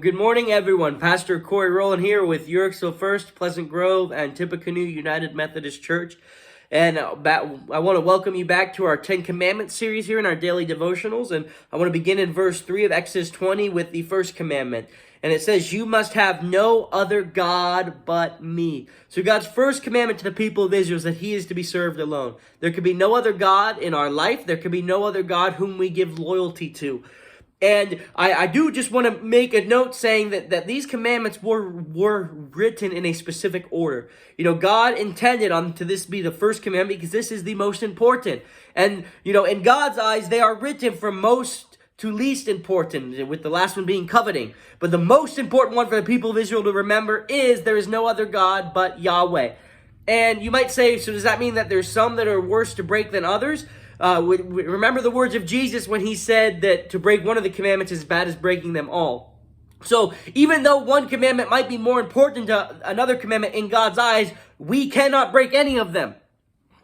Good morning, everyone. Pastor Corey Rowland here with Yorksville First, Pleasant Grove, and Tippecanoe United Methodist Church. And I want to welcome you back to our 10 Commandments series here in our daily devotionals. And I want to begin in verse 3 of Exodus 20 with the first commandment. And it says, "You must have no other God but me." So God's first commandment to the people of Israel is that he is to be served alone. There could be no other God in our life. There could be no other God whom we give loyalty to. And I do just want to make a note saying that these commandments were written in a specific order. You know, God intended to this be the first commandment because this is the most important. And, you know, in God's eyes, they are written from most to least important, with the last one being coveting. But the most important one for the people of Israel to remember is there is no other God but Yahweh. And you might say, so does that mean that there's some that are worse to break than others? Remember the words of Jesus when he said that to break one of the commandments is as bad as breaking them all. So even though one commandment might be more important to another commandment in God's eyes, we cannot break any of them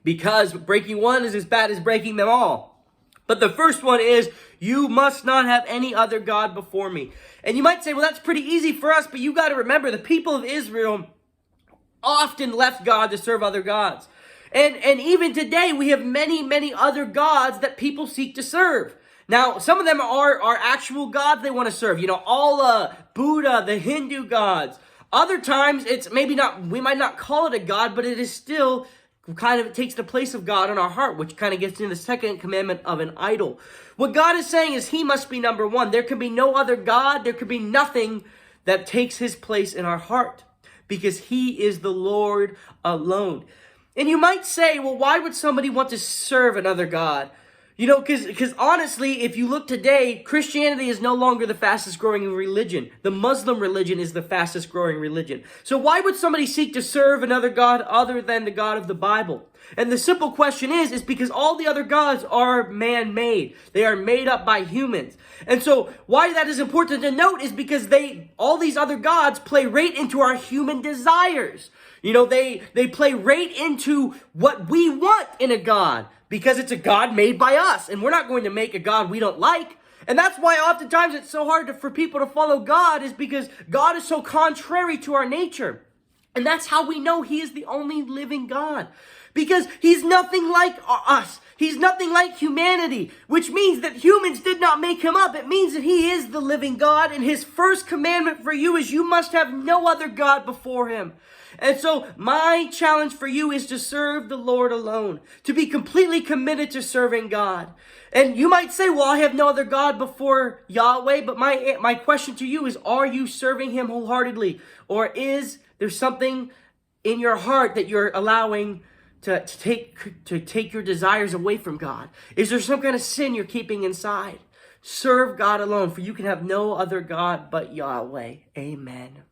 because breaking one is as bad as breaking them all. But the first one is, you must not have any other God before me. And you might say, well, that's pretty easy for us, but you got to remember the people of Israel often left God to serve other gods. And even today, we have many other gods that people seek to serve. Now, some of them are actual gods they want to serve. You know, Allah, Buddha, the Hindu gods. Other times, it's maybe not, we might not call it a god, but it is still kind of, it takes the place of God in our heart, which kind of gets into the second commandment of an idol. What God is saying is he must be number one. There can be no other God. There could be nothing that takes his place in our heart because he is the Lord alone. And you might say, well, why would somebody want to serve another God? You know, because honestly, if you look today, Christianity is no longer the fastest growing religion. The Muslim religion is the fastest growing religion. So why would somebody seek to serve another God other than the God of the Bible? And the simple question is because all the other gods are man-made. They are made up by humans. And so why that is important to note is because all these other gods play right into our human desires. You know, they play right into what we want in a God because it's a God made by us. And we're not going to make a God we don't like. And that's why oftentimes it's so hard for people to follow God, is because God is so contrary to our nature. And that's how we know he is the only living God. Because he's nothing like us. He's nothing like humanity, which means that humans did not make him up. It means that he is the living God. And his first commandment for you is you must have no other God before him. And so my challenge for you is to serve the Lord alone, to be completely committed to serving God. And you might say, well, I have no other God before Yahweh. But my question to you is, are you serving him wholeheartedly? Or is there something in your heart that you're allowing to take your desires away from God? Is there some kind of sin you're keeping inside? Serve God alone, for you can have no other God but Yahweh. Amen.